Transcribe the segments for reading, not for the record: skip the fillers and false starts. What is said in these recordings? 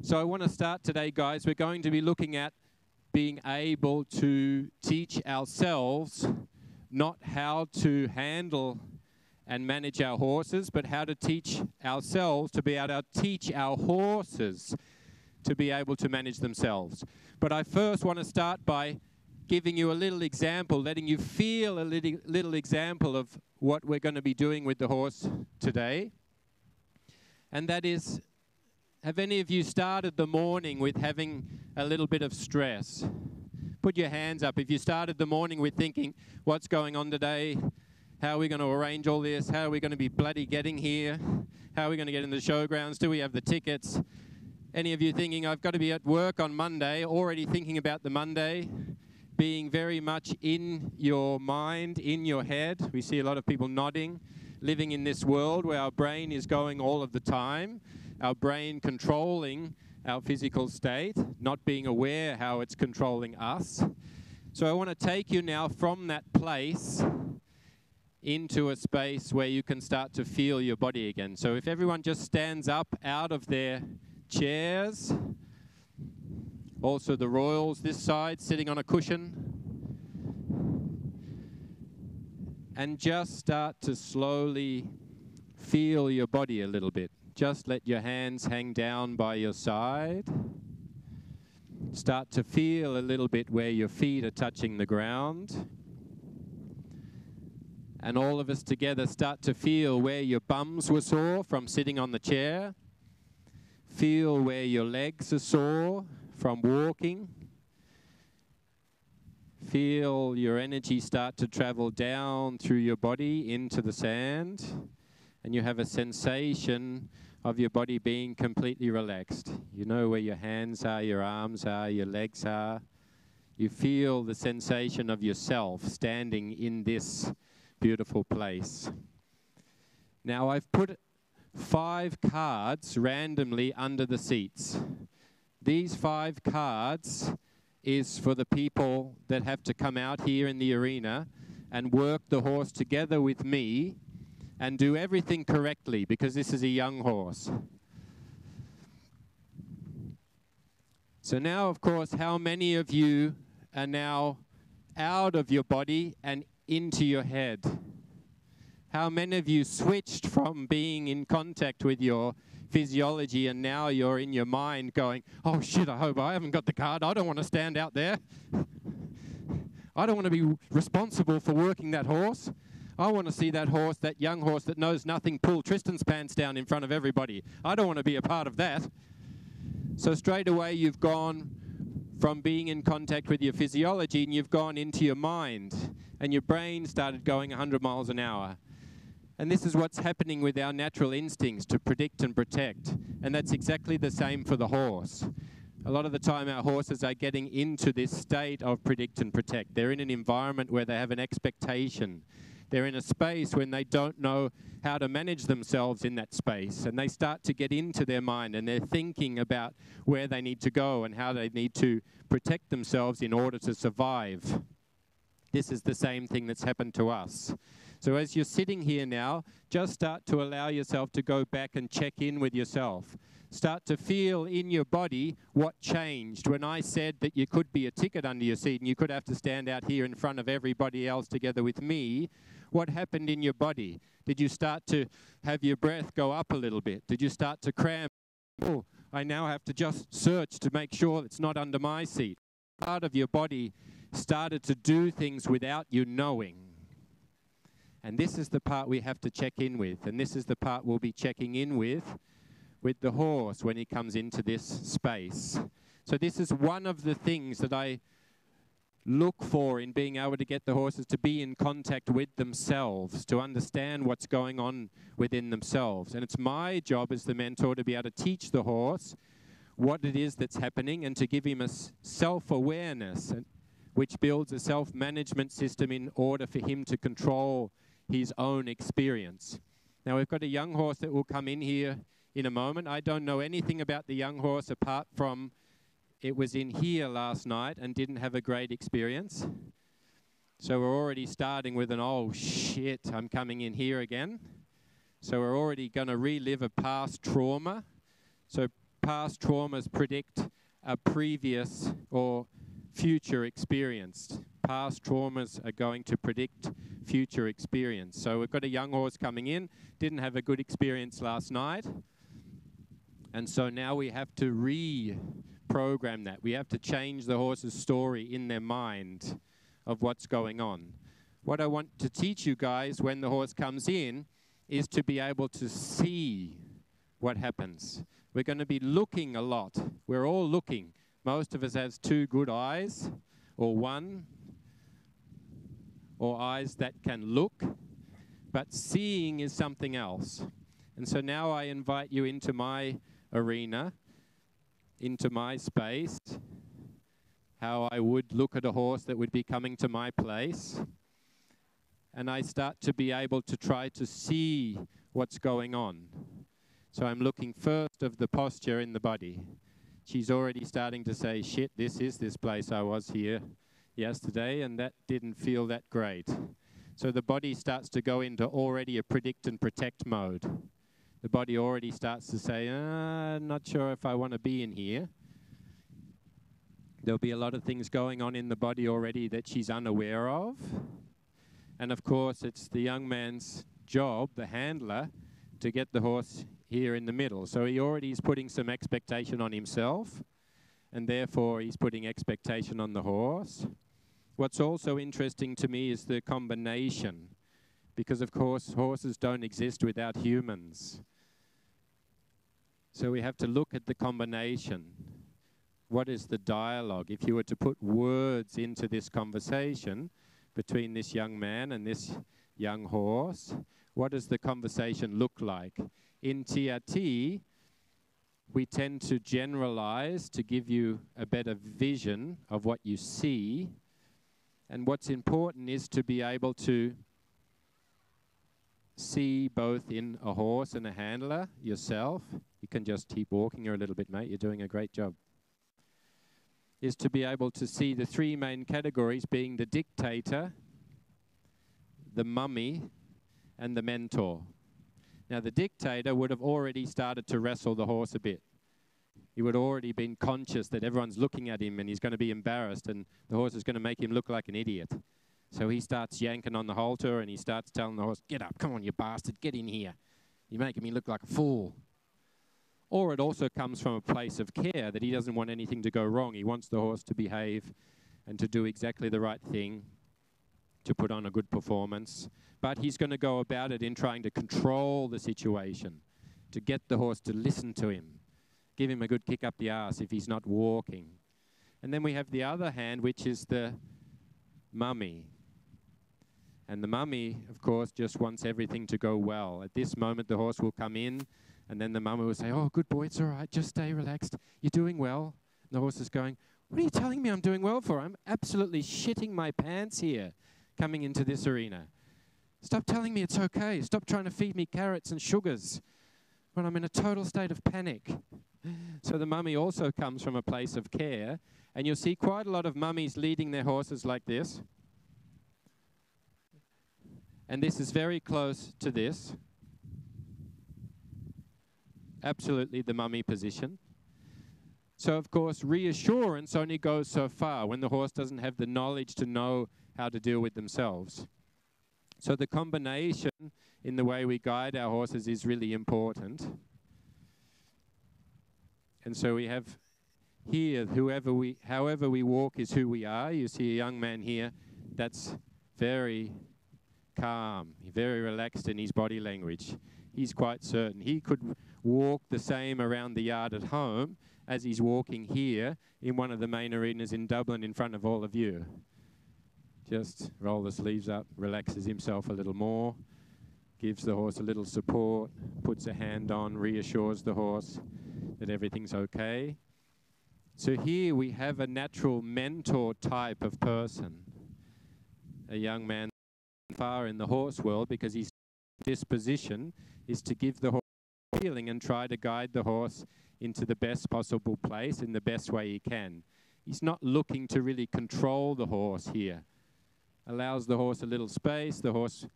So I want to start today, guys. We're going to be looking at being able to teach ourselves not how to handle and manage our horses, but how to teach ourselves to be able to teach our horses to be able to manage themselves. But I first want to start by giving you a little example, letting you feel a little example of what we're going to be doing with the horse today. And that is, have any of you started the morning with having a little bit of stress? Put your hands up if you started the morning with thinking, what's going on today? How are we going to arrange all this? How are we going to be bloody getting here? How are we going to get in the showgrounds? Do we have the tickets? Any of you thinking, I've got to be at work on Monday, already thinking about the Monday, being very much in your mind, in your head. We see a lot of people nodding, living in this world where our brain is going all of the time, our brain controlling our physical state, not being aware how it's controlling us. So I want to take you now from that place into a space where you can start to feel your body again. So if everyone just stands up out of their chairs, also the royals this side sitting on a cushion, and just start to slowly feel your body a little bit. Just let your hands hang down by your side. Start to feel a little bit where your feet are touching the ground. And all of us together start to feel where your bums were sore from sitting on the chair. Feel where your legs are sore from walking. Feel your energy start to travel down through your body into the sand. And you have a sensation of your body being completely relaxed. You know where your hands are, your arms are, your legs are. You feel the sensation of yourself standing in this beautiful place. Now I've put 5 cards randomly under the seats. These 5 cards is for the people that have to come out here in the arena and work the horse together with me and do everything correctly, because this is a young horse. So now, of course, how many of you are now out of your body and into your head? How many of you switched from being in contact with your physiology and now you're in your mind going, oh shit, I hope I haven't got the card. I don't want to stand out there. I don't want to be responsible for working that horse. I want to see that horse, that young horse that knows nothing, pull Tristan's pants down in front of everybody. I don't want to be a part of that. So straight away you've gone from being in contact with your physiology and you've gone into your mind, and your brain started going 100 miles an hour. And this is what's happening with our natural instincts to predict and protect. And that's exactly the same for the horse. A lot of the time our horses are getting into this state of predict and protect. They're in an environment where they have an expectation. They're in a space when they don't know how to manage themselves in that space. And they start to get into their mind and they're thinking about where they need to go and how they need to protect themselves in order to survive. This is the same thing that's happened to us. So as you're sitting here now, just start to allow yourself to go back and check in with yourself. Start to feel in your body what changed when I said that you could be a ticket under your seat and you could have to stand out here in front of everybody else together with me. What happened in your body? Did you start to have your breath go up a little bit? Did you start to cramp? Oh, I now have to just search to make sure it's not under my seat. Part of your body started to do things without you knowing. And this is the part we have to check in with. And this is the part we'll be checking in with the horse when he comes into this space. So this is one of the things that I look for in being able to get the horses to be in contact with themselves, to understand what's going on within themselves. And it's my job as the mentor to be able to teach the horse what it is that's happening and to give him a self-awareness, which builds a self-management system in order for him to control his own experience. Now we've got a young horse that will come in here in a moment. I don't know anything about the young horse apart from it was in here last night and didn't have a great experience. So we're already starting with an, oh shit, I'm coming in here again. So we're already going to relive a past trauma. So past traumas predict a previous or future experience. Past traumas are going to predict future experience. So we've got a young horse coming in, didn't have a good experience last night, and so now we have to reprogram that. We have to change the horse's story in their mind of what's going on. What I want to teach you guys when the horse comes in is to be able to see what happens. We're going to be looking a lot. We're all looking. Most of us has 2 good eyes, or 1, or eyes that can look, but seeing is something else. And so now I invite you into my arena, into my space, how I would look at a horse that would be coming to my place, and I start to be able to try to see what's going on. So I'm looking first of the posture in the body. She's already starting to say, shit, this is this place I was here yesterday, and that didn't feel that great. So the body starts to go into already a predict and protect mode. The body already starts to say, I'm not sure if I want to be in here. There'll be a lot of things going on in the body already that she's unaware of. And of course, it's the young man's job, the handler, to get the horse here in the middle. So he already is putting some expectation on himself, and therefore he's putting expectation on the horse. What's also interesting to me is the combination, because of course horses don't exist without humans. So we have to look at the combination. What is the dialogue? If you were to put words into this conversation between this young man and this young horse, what does the conversation look like? In TRT, we tend to generalize to give you a better vision of what you see. And what's important is to be able to see both in a horse and a handler yourself. You can just keep walking here a little bit, mate. You're doing a great job. Is to be able to see the 3 main categories being the dictator, the mummy, and the mentor. Now, the dictator would have already started to wrestle the horse a bit. He would have already been conscious that everyone's looking at him and he's going to be embarrassed and the horse is going to make him look like an idiot. So he starts yanking on the halter and he starts telling the horse, get up, come on, you bastard, get in here. You're making me look like a fool. Or it also comes from a place of care that he doesn't want anything to go wrong. He wants the horse to behave and to do exactly the right thing, to put on a good performance. But he's going to go about it in trying to control the situation, to get the horse to listen to him, give him a good kick up the arse if he's not walking. And then we have the other hand, which is the mummy. And the mummy, of course, just wants everything to go well. At this moment, the horse will come in, and then the mummy will say, oh, good boy, it's all right, just stay relaxed. You're doing well. And the horse is going, what are you telling me I'm doing well for? I'm absolutely shitting my pants here coming into this arena. Stop telling me it's okay. Stop trying to feed me carrots and sugars when I'm in a total state of panic. So the mummy also comes from a place of care, and you'll see quite a lot of mummies leading their horses like this. And this is very close to this. Absolutely the mummy position. So, of course, reassurance only goes so far when the horse doesn't have the knowledge to know how to deal with themselves. So the combination in the way we guide our horses is really important. And so we have here, however we walk is who we are. You see a young man here that's very calm, very relaxed in his body language. He's quite certain. He could walk the same around the yard at home as he's walking here in one of the main arenas in Dublin in front of all of you. Just roll the sleeves up, relaxes himself a little more, gives the horse a little support, puts a hand on, reassures the horse that everything's okay. So here we have a natural mentor type of person, a young man far in the horse world, because his disposition is to give the horse feeling and try to guide the horse into the best possible place in the best way he can. He's not looking to really control the horse here. Allows the horse a little space. The horse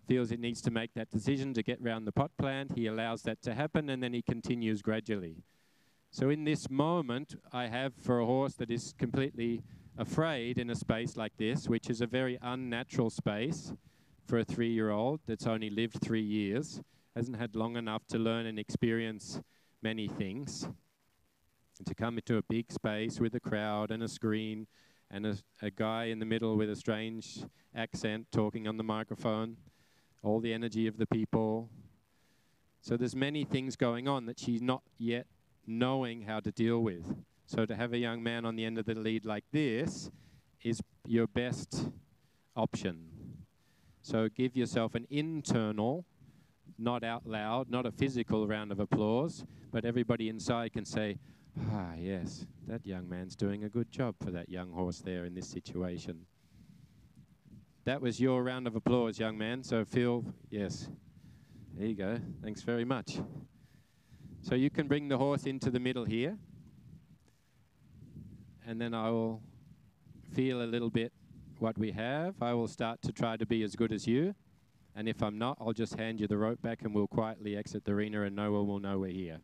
feels it needs to make that decision to get round the pot plant. He allows that to happen, and then he continues gradually. So in this moment, I have for a horse that is completely afraid in a space like this, which is a very unnatural space for a 3-year-old that's only lived 3 years, hasn't had long enough to learn and experience many things, and to come into a big space with a crowd and a screen and a guy in the middle with a strange accent talking on the microphone, all the energy of the people. So there's many things going on that she's not yet knowing how to deal with. So to have a young man on the end of the lead like this is your best option. So give yourself an internal, not out loud, not a physical round of applause, but everybody inside can say, ah, yes, that young man's doing a good job for that young horse there in this situation. That was your round of applause, young man. So feel, yes, there you go. Thanks very much. So you can bring the horse into the middle here. And then I will feel a little bit what we have. I will start to try to be as good as you. And if I'm not, I'll just hand you the rope back and we'll quietly exit the arena and no one will know we're here.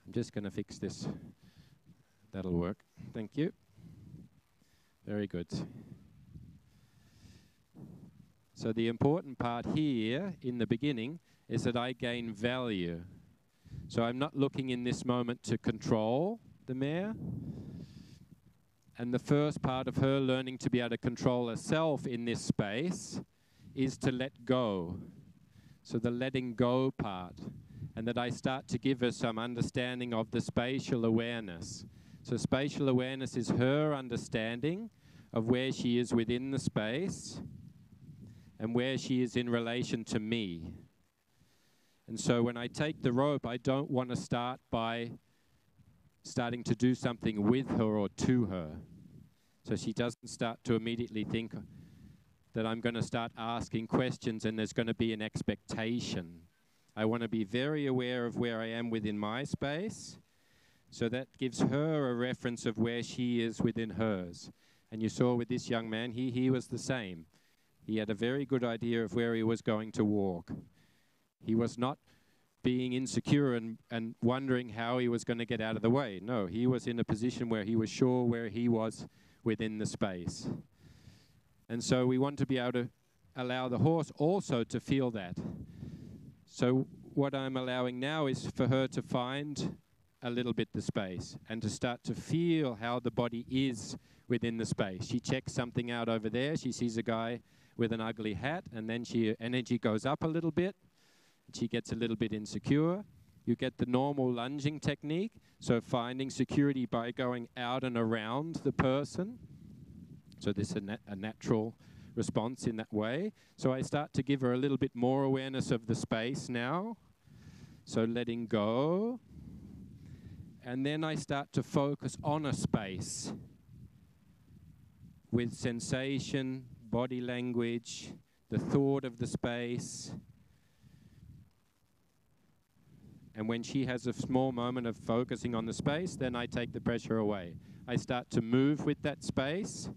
I'm just going to fix this. That'll work. Thank you. Very good. So the important part here in the beginning is that I gain value. So I'm not looking in this moment to control the mare. And the first part of her learning to be able to control herself in this space is to let go. So the letting go part. And that I start to give her some understanding of the spatial awareness. So spatial awareness is her understanding of where she is within the space and where she is in relation to me. And so when I take the rope, I don't want to start by starting to do something with her or to her. So she doesn't start to immediately think that I'm going to start asking questions and there's going to be an expectation. I want to be very aware of where I am within my space. So that gives her a reference of where she is within hers. And you saw with this young man, he was the same. He had a very good idea of where he was going to walk. He was not being insecure and wondering how he was going to get out of the way. No, he was in a position where he was sure where he was within the space. And so we want to be able to allow the horse also to feel that. So what I'm allowing now is for her to find a little bit the space and to start to feel how the body is within the space. She checks something out over there. She sees a guy with an ugly hat, and then her energy goes up a little bit. She gets a little bit insecure. You get the normal lunging technique, so finding security by going out and around the person. So this is a natural response in that way. So I start to give her a little bit more awareness of the space now. So letting go. And then I start to focus on a space with sensation, body language, the thought of the space. And when she has a small moment of focusing on the space, then I take the pressure away. I start to move with that space.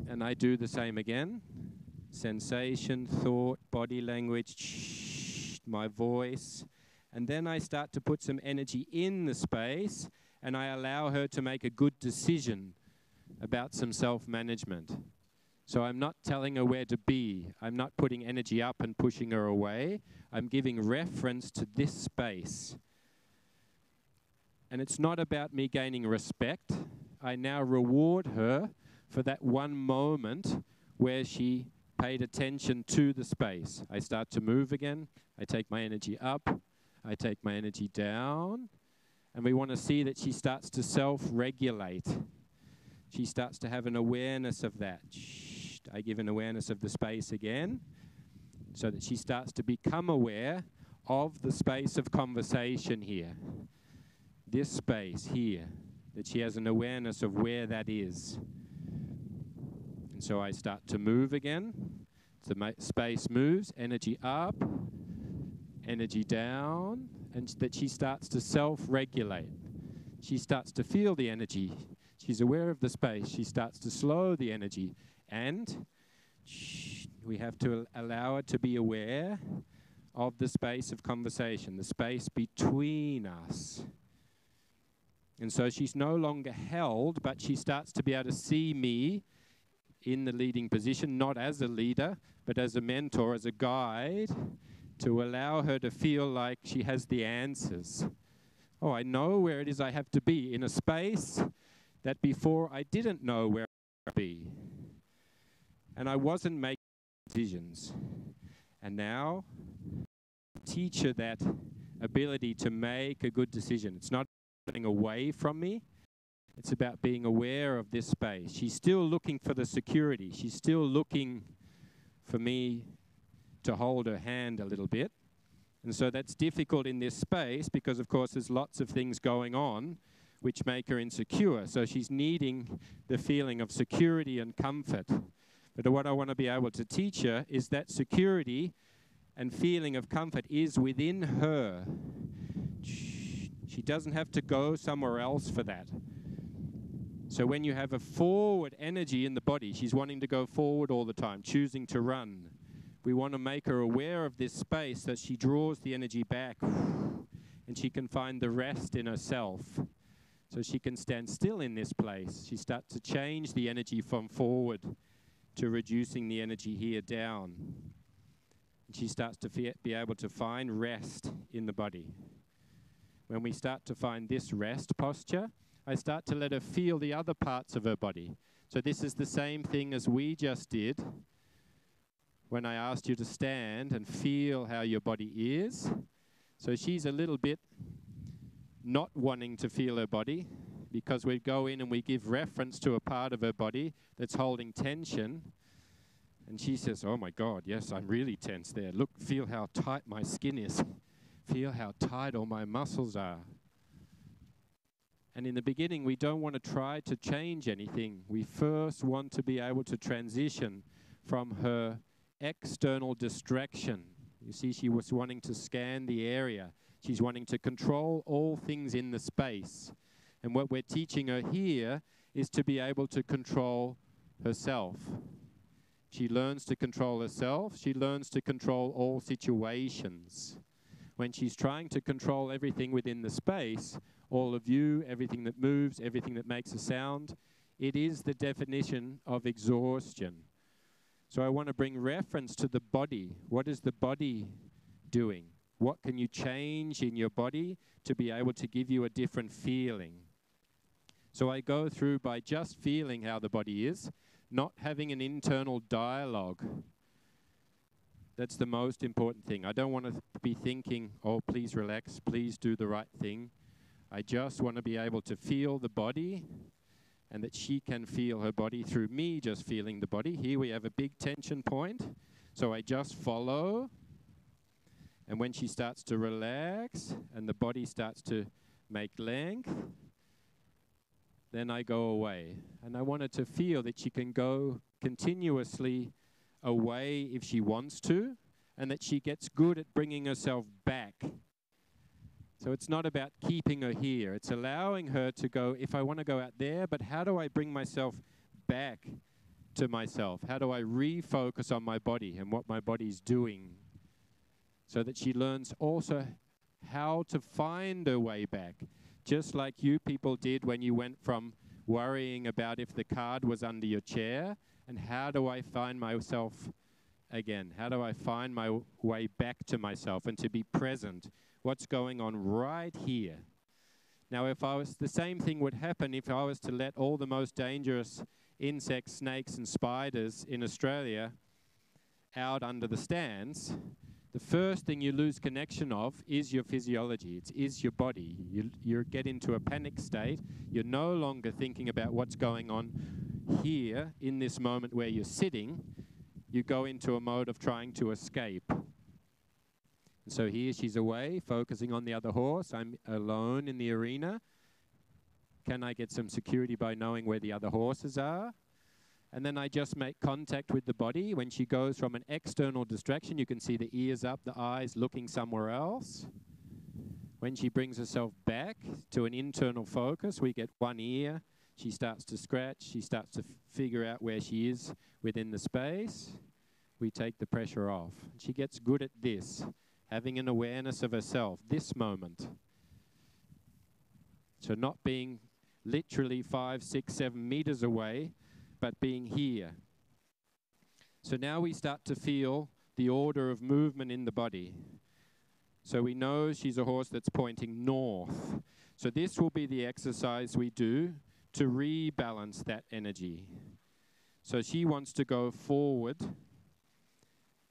And I do the same again. Sensation, thought, body language, my voice. And then I start to put some energy in the space, and I allow her to make a good decision about some self-management. So I'm not telling her where to be. I'm not putting energy up and pushing her away. I'm giving reference to this space. And it's not about me gaining respect. I now reward her for that one moment where she paid attention to the space. I start to move again. I take my energy up. I take my energy down. And we want to see that she starts to self-regulate. She starts to have an awareness of that. I give an awareness of the space again, so that she starts to become aware of the space of conversation here. This space here, that she has an awareness of where that is. And so I start to move again. The space moves, energy up, energy down, and that she starts to self-regulate. She starts to feel the energy. She's aware of the space. She starts to slow the energy. And we have to allow her to be aware of the space of conversation, the space between us. And so she's no longer held, but she starts to be able to see me in the leading position, not as a leader, but as a mentor, as a guide, to allow her to feel like she has the answers. Oh, I know where it is I have to be in a space that before I didn't know where I had to be. And I wasn't making decisions. And now, teach her that ability to make a good decision. It's not getting away from me. It's about being aware of this space. She's still looking for the security. She's still looking for me to hold her hand a little bit. And so that's difficult in this space because, of course, there's lots of things going on which make her insecure. So she's needing the feeling of security and comfort. But what I want to be able to teach her is that security and feeling of comfort is within her. She doesn't have to go somewhere else for that. So when you have a forward energy in the body, she's wanting to go forward all the time, choosing to run. We want to make her aware of this space that she draws the energy back and she can find the rest in herself. So she can stand still in this place. She starts to change the energy from forward to reducing the energy here down. And she starts to be able to find rest in the body. When we start to find this rest posture, I start to let her feel the other parts of her body. So this is the same thing as we just did when I asked you to stand and feel how your body is. So she's a little bit not wanting to feel her body because we go in and we give reference to a part of her body that's holding tension. And she says, oh my God, yes, I'm really tense there. Look, feel how tight my skin is. Feel how tight all my muscles are. And in the beginning, we don't want to try to change anything. We first want to be able to transition from her external distraction. You see, she was wanting to scan the area. She's wanting to control all things in the space. And what we're teaching her here is to be able to control herself. She learns to control herself. She learns to control all situations. When she's trying to control everything within the space, all of you, everything that moves, everything that makes a sound, it is the definition of exhaustion. So I want to bring reference to the body. What is the body doing? What can you change in your body to be able to give you a different feeling? So I go through by just feeling how the body is, not having an internal dialogue. That's the most important thing. I don't want to be thinking, oh, please relax, please do the right thing. I just want to be able to feel the body and that she can feel her body through me just feeling the body. Here we have a big tension point. So I just follow. And when she starts to relax and the body starts to make length, then I go away. And I want her to feel that she can go continuously away if she wants to, and that she gets good at bringing herself back. So it's not about keeping her here. It's allowing her to go, if I want to go out there, but how do I bring myself back to myself? How do I refocus on my body and what my body's doing? So that she learns also how to find her way back. Just like you people did when you went from worrying about if the card was under your chair, and how do I find myself again? How do I find my way back to myself and to be present? What's going on right here? Now, the same thing would happen if I was to let all the most dangerous insects, snakes, and spiders in Australia out under the stands. The first thing you lose connection of is your physiology. It is your body. You get into a panic state. You're no longer thinking about what's going on here in this moment where you're sitting. You go into a mode of trying to escape. And so here she's away, focusing on the other horse. I'm alone in the arena. Can I get some security by knowing where the other horses are? And then I just make contact with the body. When she goes from an external distraction, you can see the ears up, the eyes looking somewhere else. When she brings herself back to an internal focus, we get one ear. She starts to scratch. She starts to figure out where she is within the space. We take the pressure off. She gets good at this. having an awareness of herself, this moment. So not being literally 5, 6, 7 meters away, but being here. So now we start to feel the order of movement in the body. So we know she's a horse that's pointing north. So this will be the exercise we do to rebalance that energy. So she wants to go forward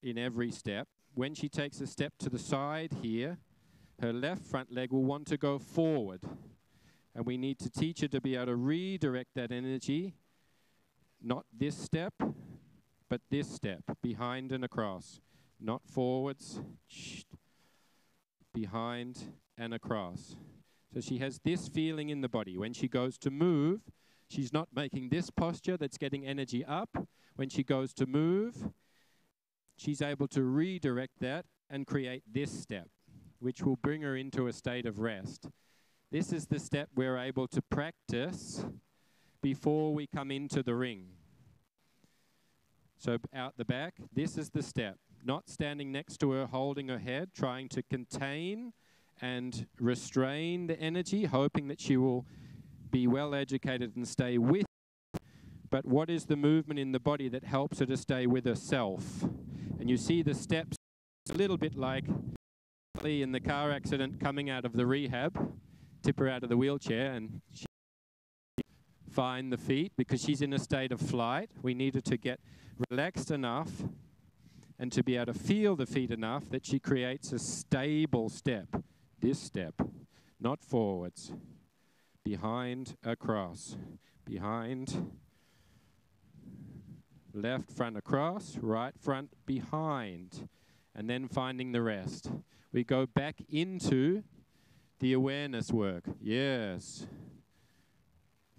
in every step. When she takes a step to the side here, her left front leg will want to go forward. And we need to teach her to be able to redirect that energy, not this step, but this step, behind and across. Not forwards, behind and across. So she has this feeling in the body. When she goes to move, she's not making this posture that's getting energy up. When she goes to move, she's able to redirect that and create this step, which will bring her into a state of rest. This is the step we're able to practice before we come into the ring. So out the back, this is the step. Not standing next to her, holding her head, trying to contain and restrain the energy, hoping that she will be well educated and stay with. But what is the movement in the body that helps her to stay with herself? And you see the steps a little bit like Lee in the car accident coming out of the rehab, tip her out of the wheelchair, and she find the feet because she's in a state of flight. We need her to get relaxed enough and to be able to feel the feet enough that she creates a stable step. This step, not forwards. Behind, across. Behind, left front across, right front behind. And then finding the rest. We go back into the awareness work. Yes.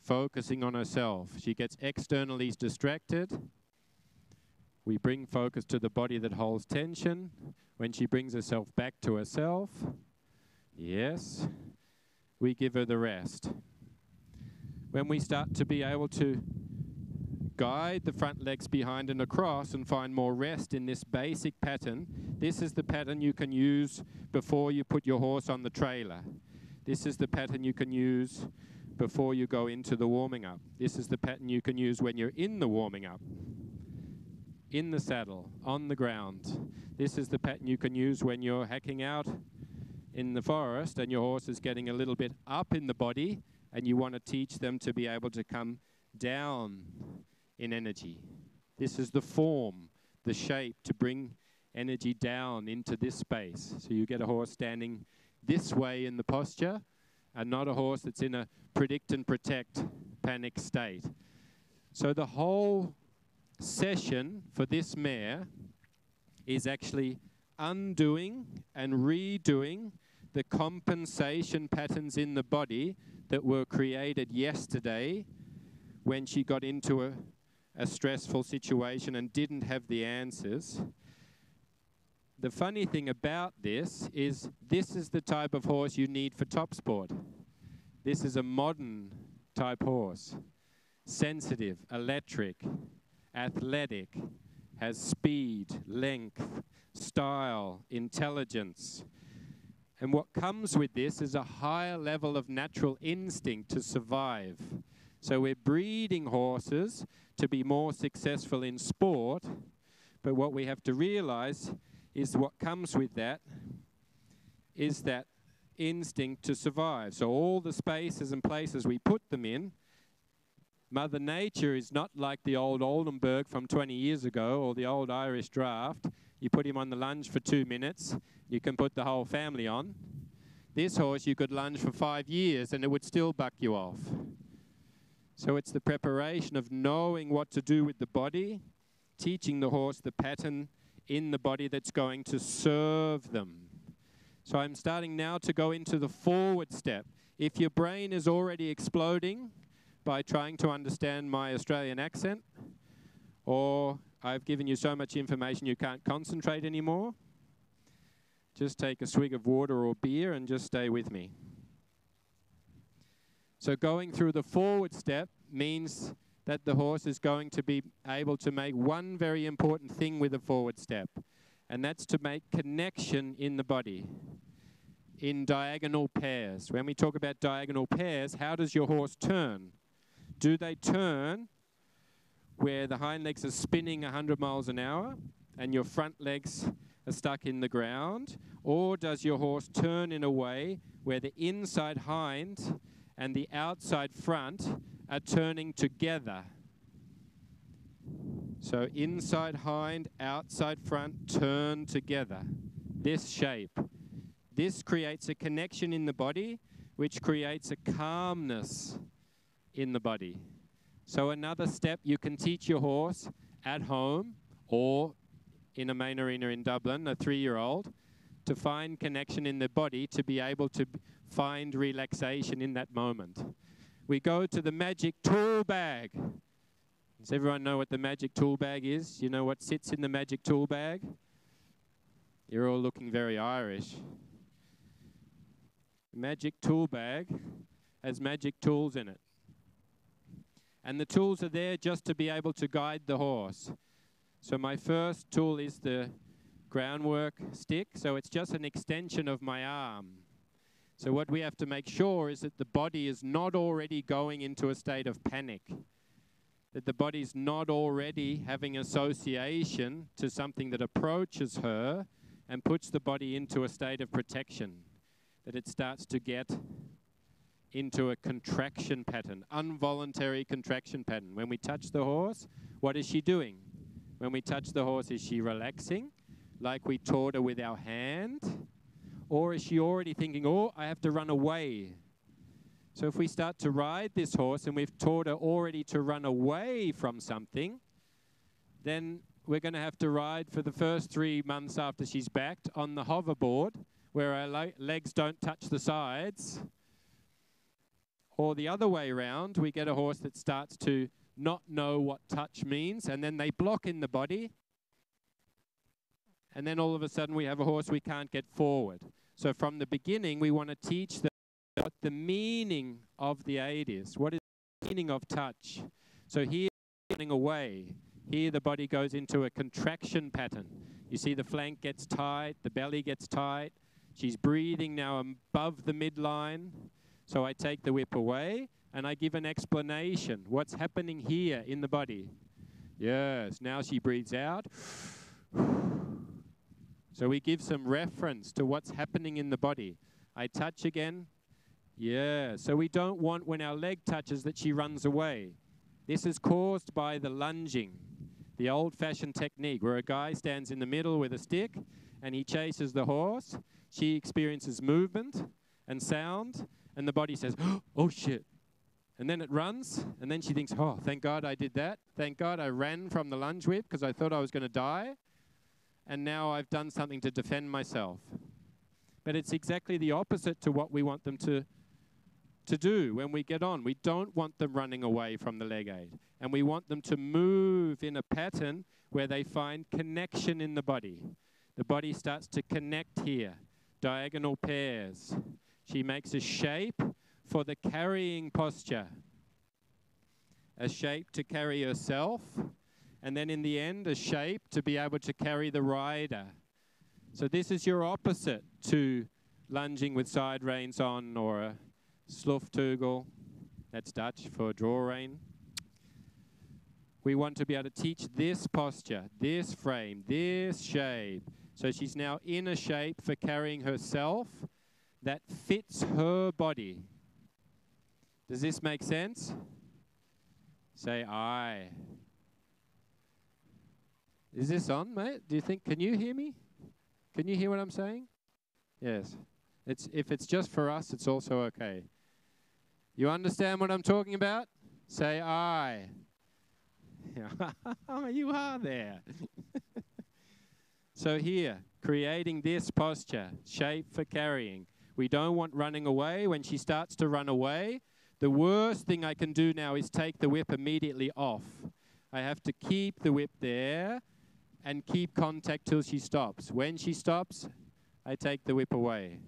Focusing on herself. She gets externally distracted. We bring focus to the body that holds tension. When she brings herself back to herself, yes, we give her the rest. When we start to be able to guide the front legs behind and across and find more rest in this basic pattern, this is the pattern you can use before you put your horse on the trailer. This is the pattern you can use before you go into the warming up. This is the pattern you can use when you're in the warming up. In the saddle, on the ground. This is the pattern you can use when you're hacking out in the forest and your horse is getting a little bit up in the body and you want to teach them to be able to come down in energy. This is the form, the shape to bring energy down into this space. So you get a horse standing this way in the posture and not a horse that's in a predict and protect panic state. So the whole session for this mare is actually undoing and redoing the compensation patterns in the body that were created yesterday when she got into a stressful situation and didn't have the answers. The funny thing about this is the type of horse you need for top sport. This is a modern type horse. Sensitive, electric, athletic, has speed, length, style, intelligence. And what comes with this is a higher level of natural instinct to survive. So we're breeding horses to be more successful in sport, but what we have to realize is what comes with that is that instinct to survive. So all the spaces and places we put them in, Mother Nature is not like the old Oldenburg from 20 years ago or the old Irish draft. You put him on the lunge for 2 minutes, you can put the whole family on. This horse you could lunge for 5 years and it would still buck you off. So it's the preparation of knowing what to do with the body, teaching the horse the pattern in the body that's going to serve them. So I'm starting now to go into the forward step. If your brain is already exploding by trying to understand my Australian accent, or I've given you so much information you can't concentrate anymore, just take a swig of water or beer and just stay with me. So going through the forward step means that the horse is going to be able to make one very important thing with a forward step, And that's to make connection in the body, in diagonal pairs. When we talk about diagonal pairs, how does your horse turn? Do they turn where the hind legs are spinning 100 miles an hour and your front legs are stuck in the ground? Or does your horse turn in a way where the inside hind and the outside front are turning together? So inside hind, outside front, turn together. This shape. This creates a connection in the body, which creates a calmness in the body. So another step, you can teach your horse at home or in a main arena in Dublin, a 3-year-old, to find connection in the body to be able to find relaxation in that moment. We go to the magic tool bag. Does everyone know what the magic tool bag is? You know what sits in the magic tool bag? You're all looking very Irish. The magic tool bag has magic tools in it. And the tools are there just to be able to guide the horse. So my first tool is the groundwork stick. So it's just an extension of my arm. So what we have to make sure is that the body is not already going into a state of panic. That the body's not already having association to something that approaches her and puts the body into a state of protection. That it starts to get into a contraction pattern, involuntary contraction pattern. When we touch the horse, what is she doing? When we touch the horse, is she relaxing, like we taught her with our hand? Or is she already thinking, oh, I have to run away? So if we start to ride this horse and we've taught her already to run away from something, then we're going to have to ride for the first 3 months after she's backed on the hoverboard, where our legs don't touch the sides. Or the other way around, we get a horse that starts to not know what touch means, and then they block in the body. And then all of a sudden we have a horse we can't get forward. So from the beginning, we want to teach them what the meaning of the aid is. What is the meaning of touch? So here, running away. Here the body goes into a contraction pattern. You see the flank gets tight, the belly gets tight. She's breathing now above the midline. So I take the whip away and I give an explanation. What's happening here in the body? Yes, now she breathes out. So we give some reference to what's happening in the body. I touch again. Yeah, so we don't want when our leg touches that she runs away. This is caused by the lunging, the old-fashioned technique where a guy stands in the middle with a stick and he chases the horse. She experiences movement and sound, and the body says, oh shit. And then it runs, and then she thinks, oh, thank God I did that. Thank God I ran from the lunge whip because I thought I was going to die. And now I've done something to defend myself. But it's exactly the opposite to what we want them to do when we get on. We don't want them running away from the leg aid. And we want them to move in a pattern where they find connection in the body. The body starts to connect here, diagonal pairs. She makes a shape for the carrying posture, a shape to carry herself, and then in the end, a shape to be able to carry the rider. So this is your opposite to lunging with side reins on or a slufteugel. That's Dutch for draw rein. We want to be able to teach this posture, this frame, this shape. So she's now in a shape for carrying herself that fits her body. Does this make sense? Say aye. Is this on, mate? Do you think, can you hear me? Can you hear what I'm saying? Yes. If it's just for us, it's also okay. You understand what I'm talking about? Say aye. You are there. So here, creating this posture, shape for carrying. We don't want running away. When she starts to run away, the worst thing I can do now is take the whip immediately off. I have to keep the whip there and keep contact till she stops. When she stops, I take the whip away.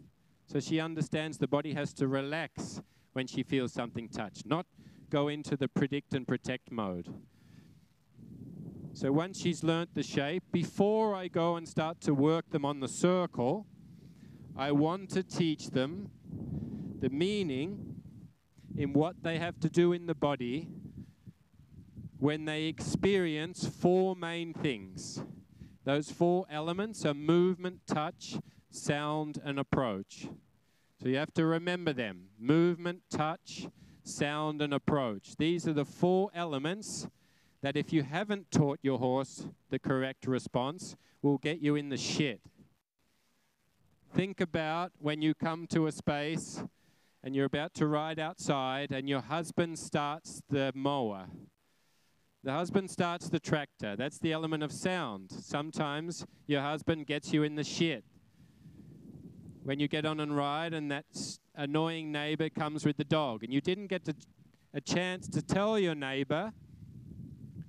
So she understands the body has to relax when she feels something touch, not go into the predict and protect mode. So once she's learnt the shape, before I go and start to work them on the circle, I want to teach them the meaning in what they have to do in the body when they experience 4 main things. Those 4 elements are movement, touch, sound, and approach. So you have to remember them. Movement, touch, sound, and approach. These are the 4 elements that if you haven't taught your horse the correct response, will get you in the shit. Think about when you come to a space and you're about to ride outside and your husband starts the mower. The husband starts the tractor. That's the element of sound. Sometimes your husband gets you in the shit. When you get on and ride and that annoying neighbor comes with the dog and you didn't get a chance to tell your neighbor,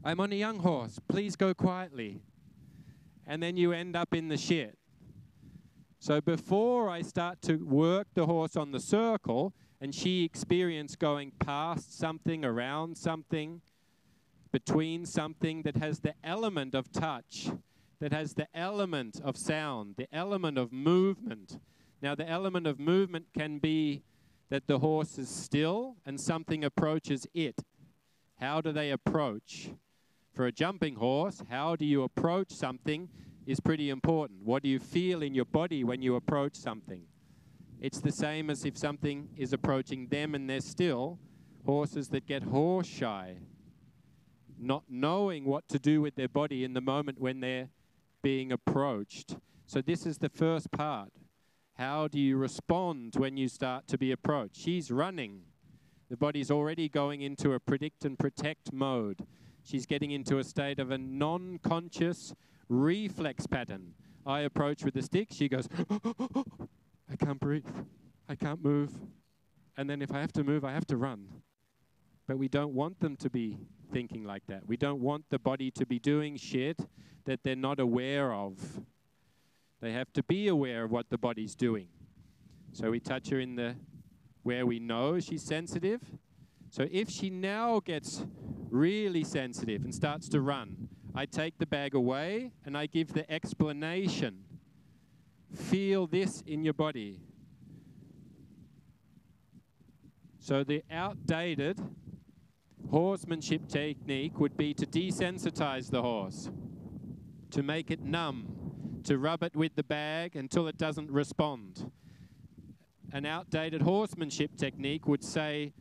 I'm on a young horse, please go quietly. And then you end up in the shit. So before I start to work the horse on the circle and she experienced going past something, around something, between something that has the element of touch, that has the element of sound, the element of movement. Now, the element of movement can be that the horse is still and something approaches it. How do they approach? For a jumping horse, how do you approach something is pretty important. What do you feel in your body when you approach something? It's the same as if something is approaching them and they're still. Horses that get horse shy, not knowing what to do with their body in the moment when they're being approached. So this is the first part. How do you respond when you start to be approached? She's running. The body's already going into a predict and protect mode. She's getting into a state of a non-conscious reflex pattern. I approach with the stick. She goes, I can't breathe. I can't move. And then if I have to move, I have to run. But we don't want them to be thinking like that. We don't want the body to be doing shit that they're not aware of. They have to be aware of what the body's doing. So we touch her in the where we know she's sensitive. So if she now gets really sensitive and starts to run, I take the bag away and I give the explanation. Feel this in your body. So the outdated horsemanship technique would be to desensitize the horse, to make it numb, to rub it with the bag until it doesn't respond. An outdated horsemanship technique would say,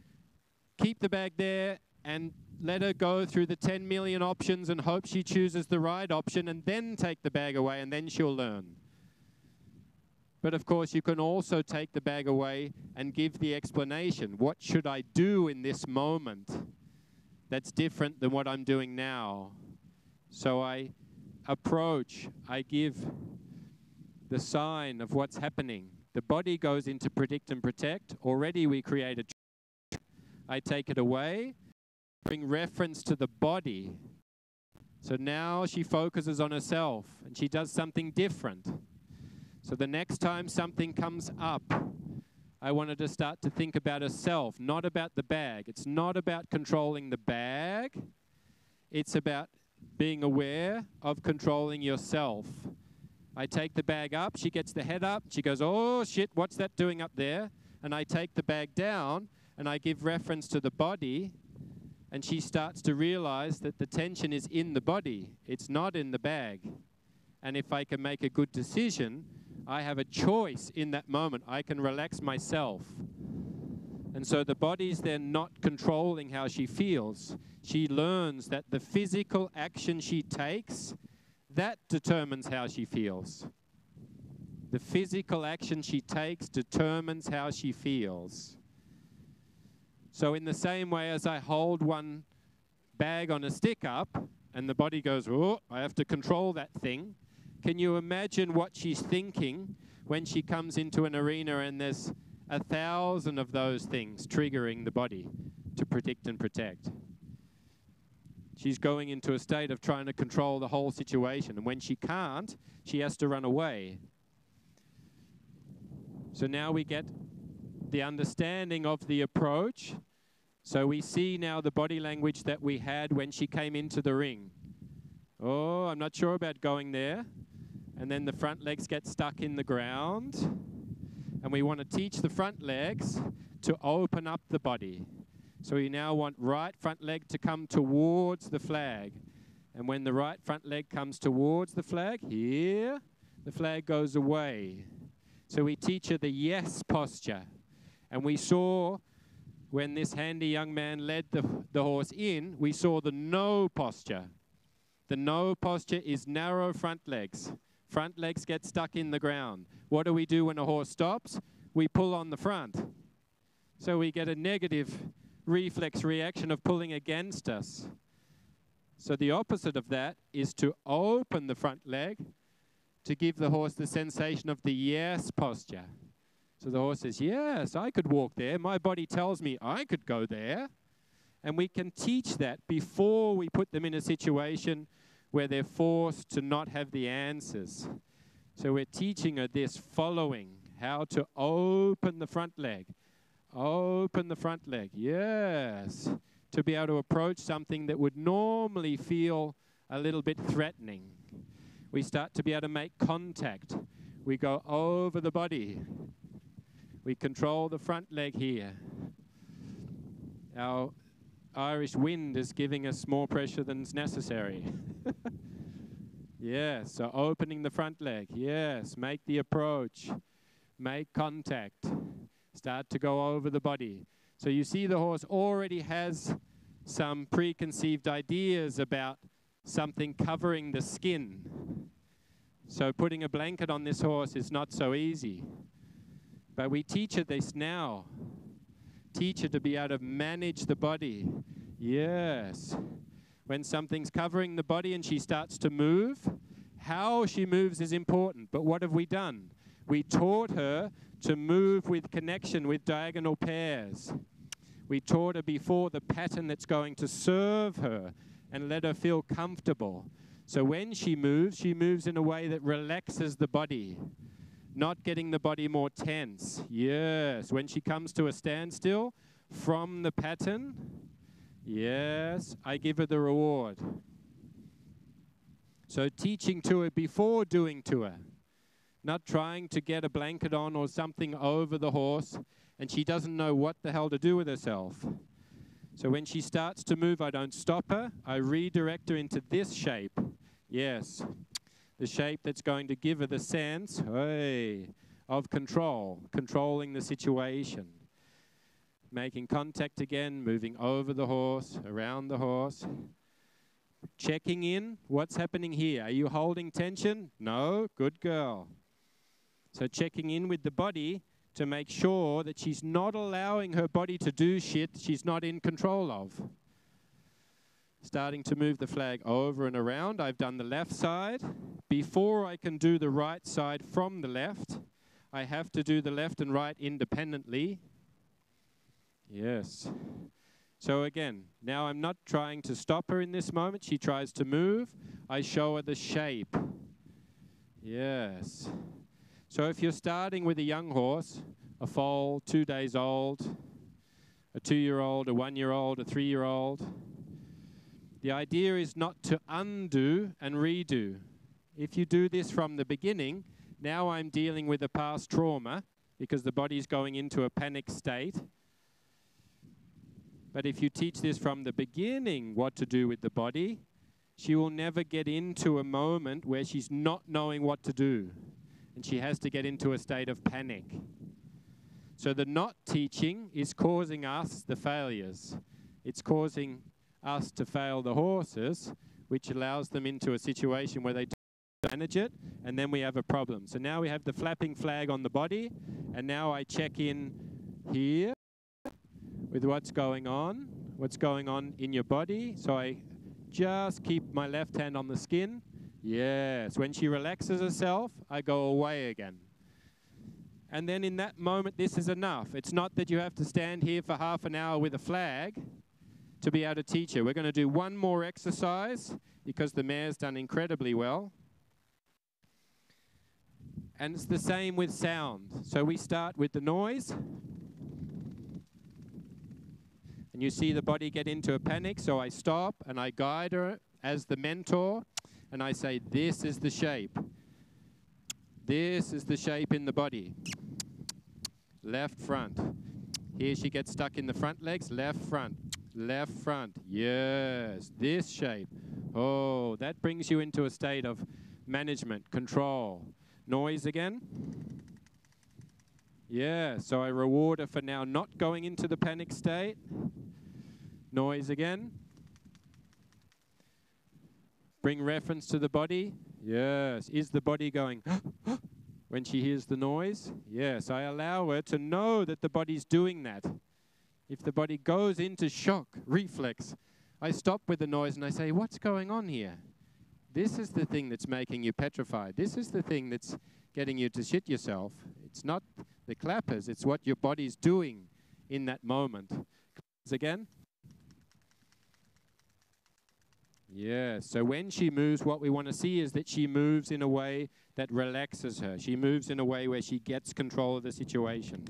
keep the bag there and let her go through the 10 million options and hope she chooses the right option and then take the bag away and then she'll learn. But of course, you can also take the bag away and give the explanation. What should I do in this moment that's different than what I'm doing now? So I approach, I give the sign of what's happening. The body goes into predict and protect. Already we create a trap. I take it away, bring reference to the body. So now she focuses on herself and she does something different. So the next time something comes up, I want her to start to think about herself, not about the bag. It's not about controlling the bag. It's about being aware of controlling yourself. I take the bag up, she gets the head up, she goes, oh shit, what's that doing up there? And I take the bag down and I give reference to the body and she starts to realize that the tension is in the body. It's not in the bag. And if I can make a good decision, I have a choice in that moment. I can relax myself. And so the body's then not controlling how she feels. She learns that the physical action she takes, that determines how she feels. The physical action she takes determines how she feels. So in the same way as I hold one bag on a stick up, and the body goes, oh, I have to control that thing. Can you imagine what she's thinking when she comes into an arena and there's 1,000 of those things triggering the body to predict and protect? She's going into a state of trying to control the whole situation. And when she can't, she has to run away. So now we get the understanding of the approach. So we see now the body language that we had when she came into the ring. Oh, I'm not sure about going there. And then the front legs get stuck in the ground. And we want to teach the front legs to open up the body. So we now want right front leg to come towards the flag. And when the right front leg comes towards the flag, here, the flag goes away. So we teach her the yes posture. And we saw, when this handy young man led the horse in, we saw the no posture. The no posture is narrow front legs. Front legs get stuck in the ground. What do we do when a horse stops? We pull on the front. So we get a negative reflex reaction of pulling against us. So the opposite of that is to open the front leg to give the horse the sensation of the yes posture. So the horse says, yes, I could walk there. My body tells me I could go there. And we can teach that before we put them in a situation where they're forced to not have the answers. So we're teaching her this following, how to open the front leg. Open the front leg, yes. To be able to approach something that would normally feel a little bit threatening. We start to be able to make contact. We go over the body. We control the front leg here. Our Irish wind is giving us more pressure than is necessary. Yes, so opening the front leg. Yes, make the approach. Make contact. Start to go over the body. So you see the horse already has some preconceived ideas about something covering the skin. So putting a blanket on this horse is not so easy. But we teach her this now. Teach her to be able to manage the body. Yes. When something's covering the body and she starts to move, how she moves is important. But what have we done? We taught her to move with connection, with diagonal pairs. We taught her before the pattern that's going to serve her and let her feel comfortable. So when she moves in a way that relaxes the body, not getting the body more tense. Yes, when she comes to a standstill from the pattern, yes, I give her the reward. So teaching to her before doing to her. Not trying to get a blanket on or something over the horse and she doesn't know what the hell to do with herself. So when she starts to move, I don't stop her. I redirect her into this shape. Yes, the shape that's going to give her the sense, hey, of control, controlling the situation. Making contact again, moving over the horse, around the horse. Checking in, what's happening here? Are you holding tension? No, good girl. So checking in with the body to make sure that she's not allowing her body to do shit she's not in control of. Starting to move the flag over and around. I've done the left side. Before I can do the right side from the left, I have to do the left and right independently. Yes. So again, now I'm not trying to stop her in this moment. She tries to move. I show her the shape. Yes. So if you're starting with a young horse, a foal, 2 days old, a 2-year-old, a 1-year-old, a 3-year-old, the idea is not to undo and redo. If you do this from the beginning, now I'm dealing with a past trauma because the body's going into a panic state. But if you teach this from the beginning what to do with the body, she will never get into a moment where she's not knowing what to do. And she has to get into a state of panic. So the not teaching is causing us the failures. It's causing us to fail the horses, which allows them into a situation where they don't manage it, and then we have a problem. So now we have the flapping flag on the body, and now I check in here with what's going on in your body. So I just keep my left hand on the skin. Yes, when she relaxes herself, I go away again. And then in that moment, this is enough. It's not that you have to stand here for half an hour with a flag to be able to teach her. We're going to do one more exercise because the mare's done incredibly well. And it's the same with sound. So we start with the noise. And you see the body get into a panic, so I stop and I guide her as the mentor. and I say, this is the shape. This is the shape in the body. Left front. Here she gets stuck in the front legs. Left front. Left front. Yes. This shape. Oh, that brings you into a state of management, control. Noise again. Yeah, so I reward her for now not going into the panic state. Noise again. Bring reference to the body. Yes. Is the body going when she hears the noise? Yes, I allow her to know that the body's doing that. If the body goes into shock, reflex, I stop with the noise and I say, what's going on here? This is the thing that's making you petrified. This is the thing that's getting you to shit yourself. It's not the clappers, it's what your body's doing in that moment. Again. Yeah, so when she moves, what we want to see is that she moves in a way that relaxes her. She moves in a way where she gets control of the situation.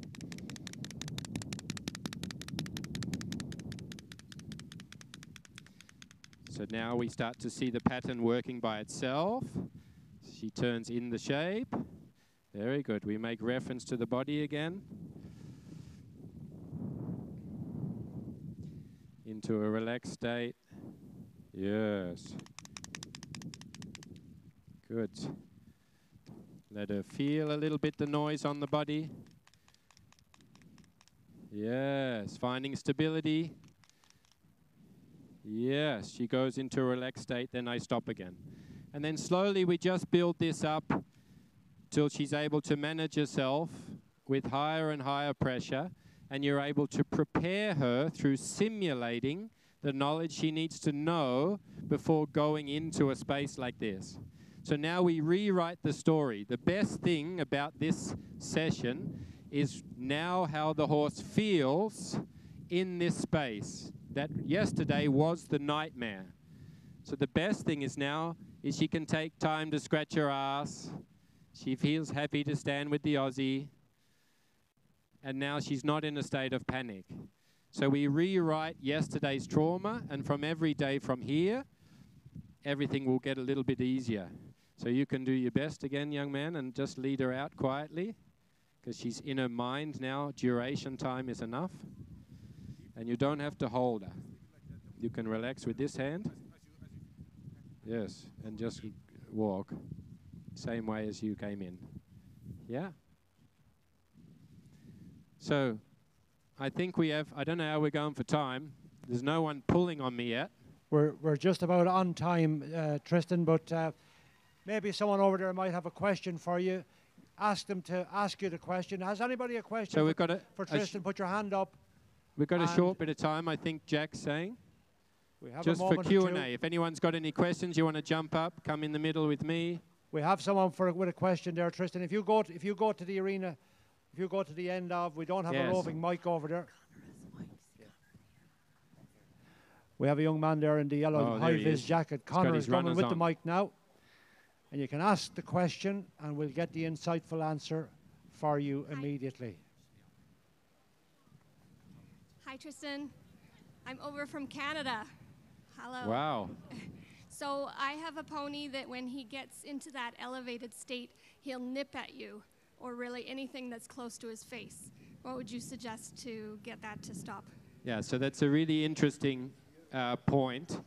So now we start to see the pattern working by itself. She turns in the shape. Very good. We make reference to the body again. Into a relaxed state. Yes. Good. Let her feel a little bit the noise on the body. Yes. Finding stability. Yes. She goes into a relaxed state, then I stop again. And then slowly we just build this up till she's able to manage herself with higher and higher pressure, and you're able to prepare her through simulating the knowledge she needs to know before going into a space like this. So now we rewrite the story. The best thing about this session is now how the horse feels in this space. That yesterday was the nightmare. So the best thing is now is she can take time to scratch her ass. She feels happy to stand with the Aussie. And now she's not in a state of panic. So we rewrite yesterday's trauma, and from every day from here, everything will get a little bit easier. So you can do your best again, young man, and just lead her out quietly, because she's in her mind now. Duration time is enough. And you don't have to hold her. You can relax with this hand. Yes, and just walk. Same way as you came in. Yeah? So I think we have, I don't know how we're going for time. There's no one pulling on me yet. We're just about on time, Tristan, but maybe someone over there might have a question for you. Ask them to ask you the question. Has anybody a question So we've got for Tristan? Put your hand up. We've got a short bit of time, I think Jack's saying. We have just for Q&A. If anyone's got any questions, you want to jump up, come in the middle with me. We have someone with a question there, Tristan. If you go to the arena, if you go to the end of, we don't have a roving mic over there. We have a young man there in the yellow high-vis jacket. Connor is coming with the mic now. And you can ask the question, and we'll get the insightful answer for you immediately. Hi, Tristan. I'm over from Canada. Hello. Wow. So I have a pony that when he gets into that elevated state, he'll nip at you, or really anything that's close to his face. What would you suggest to get that to stop? Yeah, so that's a really interesting point,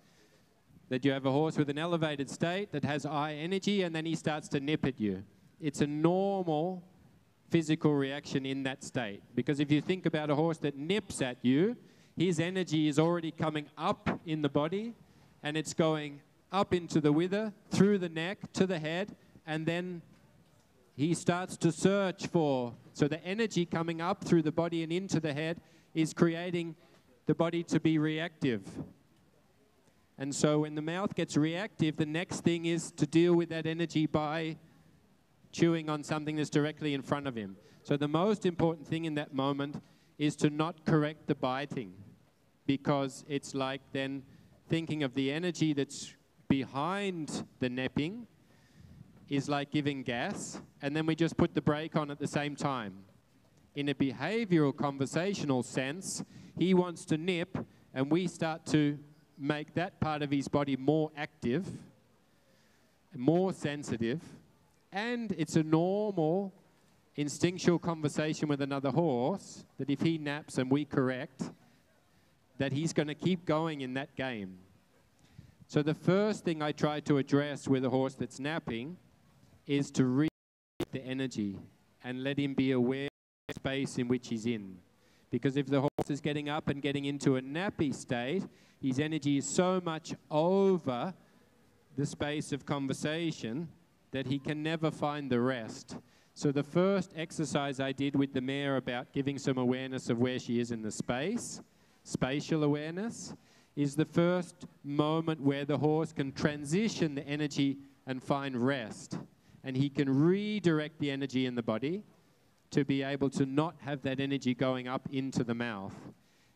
that you have a horse with an elevated state that has high energy, and then he starts to nip at you. It's a normal physical reaction in that state, because if you think about a horse that nips at you, his energy is already coming up in the body, and it's going up into the wither, through the neck, to the head, and then he starts to search for. So the energy coming up through the body and into the head is creating the body to be reactive. And so when the mouth gets reactive, the next thing is to deal with that energy by chewing on something that's directly in front of him. So the most important thing in that moment is to not correct the biting, because it's like then thinking of the energy that's behind the napping is like giving gas, and then we just put the brake on at the same time. In a behavioral conversational sense, he wants to nip, and we start to make that part of his body more active. more sensitive, and it's a normal instinctual conversation with another horse that if he naps and we correct, that he's going to keep going in that game. So the first thing I try to address with a horse that's napping is to read the energy and let him be aware of the space in which he's in. Because if the horse is getting up and getting into a nappy state, his energy is so much over the space of conversation that he can never find the rest. So the first exercise I did with the mare about giving some awareness of where she is in the space, spatial awareness, is the first moment where the horse can transition the energy and find rest. And he can redirect the energy in the body to be able to not have that energy going up into the mouth.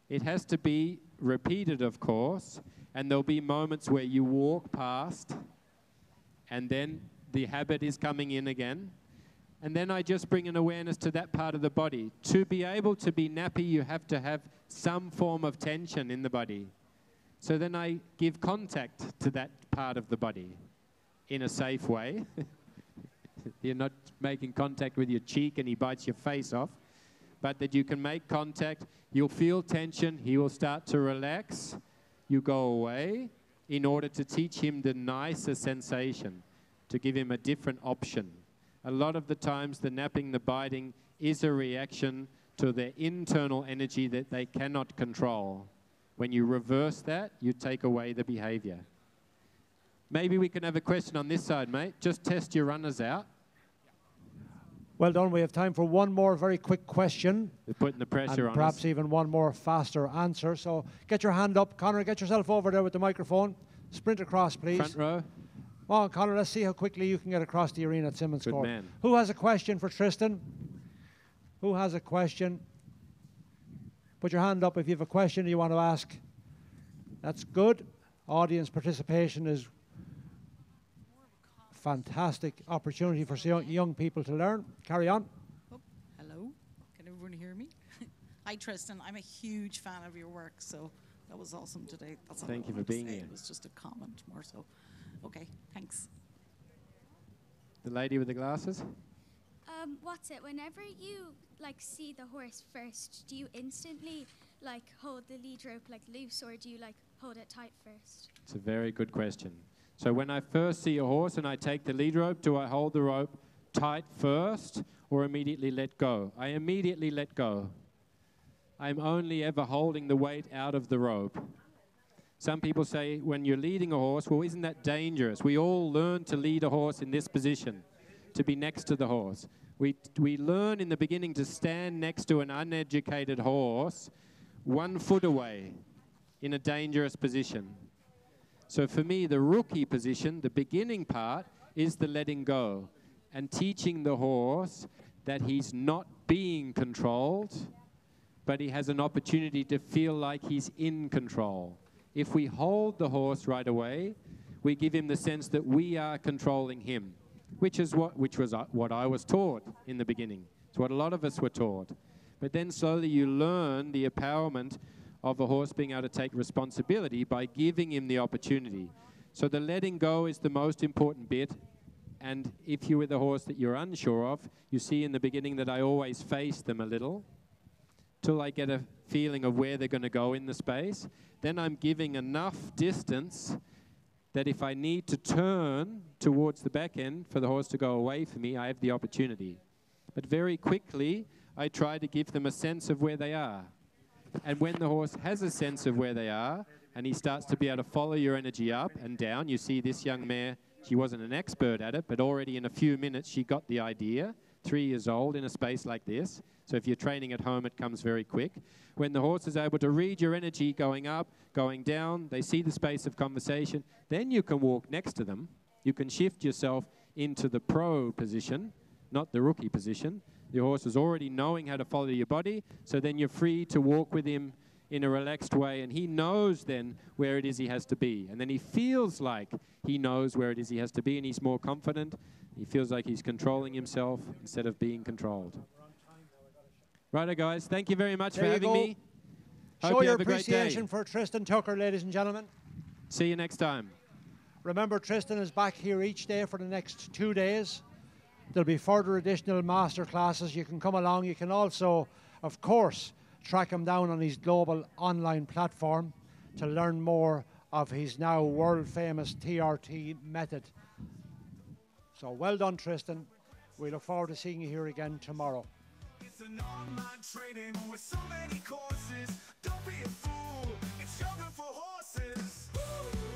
It has to be repeated, of course, and there'll be moments where you walk past and then the habit is coming in again. And then I just bring an awareness to that part of the body. To be able to be nappy, you have to have some form of tension in the body. So then I give contact to that part of the body in a safe way. You're not making contact with your cheek and he bites your face off, but that you can make contact. You'll feel tension. He will start to relax. You go away in order to teach him the nicer sensation, to give him a different option. A lot of the times the napping, the biting is a reaction to their internal energy that they cannot control. When you reverse that, you take away the behavior. Maybe we can have a question on this side, mate. Just test your runners out. Well done. We have time for one more very quick question. They're putting the pressure on us. Perhaps even one more faster answer. So get your hand up. Connor, get yourself over there with the microphone. Sprint across, please. Front row. Come on, Connor, let's see how quickly you can get across the arena at Simmons Court. Good man. Who has a question for Tristan? Who has a question? Put your hand up if you have a question you want to ask. That's good. Audience participation is fantastic opportunity for young people to learn. Carry on. Oh, hello. Can everyone hear me? Hi, Tristan. I'm a huge fan of your work, so that was awesome today. That's all Thank you for being here. It was just a comment more so. Okay, thanks. The lady with the glasses? What's it? Whenever you see the horse first, do you instantly hold the lead rope loose, or do you hold it tight first? It's a very good question. So when I first see a horse and I take the lead rope, do I hold the rope tight first or immediately let go? I immediately let go. I'm only ever holding the weight out of the rope. Some people say when you're leading a horse, well, isn't that dangerous? We all learn to lead a horse in this position, to be next to the horse. We learn in the beginning to stand next to an uneducated horse 1 foot away in a dangerous position. So for me, the rookie position, the beginning part, is the letting go and teaching the horse that he's not being controlled, but he has an opportunity to feel like he's in control. If we hold the horse right away, we give him the sense that we are controlling him, which was what I was taught in the beginning. It's what a lot of us were taught. But then slowly you learn the empowerment of a horse being able to take responsibility by giving him the opportunity. So the letting go is the most important bit. And if you're with a horse that you're unsure of, you see in the beginning that I always face them a little till I get a feeling of where they're going to go in the space. Then I'm giving enough distance that if I need to turn towards the back end for the horse to go away from me, I have the opportunity. But very quickly, I try to give them a sense of where they are. And when the horse has a sense of where they are, and he starts to be able to follow your energy up and down, you see this young mare, she wasn't an expert at it, but already in a few minutes she got the idea, 3 years old in a space like this. So if you're training at home, it comes very quick. When the horse is able to read your energy going up, going down, they see the space of conversation, then you can walk next to them. You can shift yourself into the pro position, not the rookie position. The horse is already knowing how to follow your body, so then you're free to walk with him in a relaxed way, and he knows then where it is he has to be. And then he feels like he knows where it is he has to be, and he's more confident. He feels like he's controlling himself instead of being controlled. Righto, guys. Thank you very much for having me. Show your appreciation for Tristan Tucker, ladies and gentlemen. See you next time. Remember, Tristan is back here each day for the next 2 days. There'll be further additional masterclasses. You can come along. You can also, of course, track him down on his global online platform to learn more of his now world-famous TRT method. So well done, Tristan. We look forward to seeing you here again tomorrow. It's an online training with so many courses. Don't be a fool. It's yoga for horses. Woo!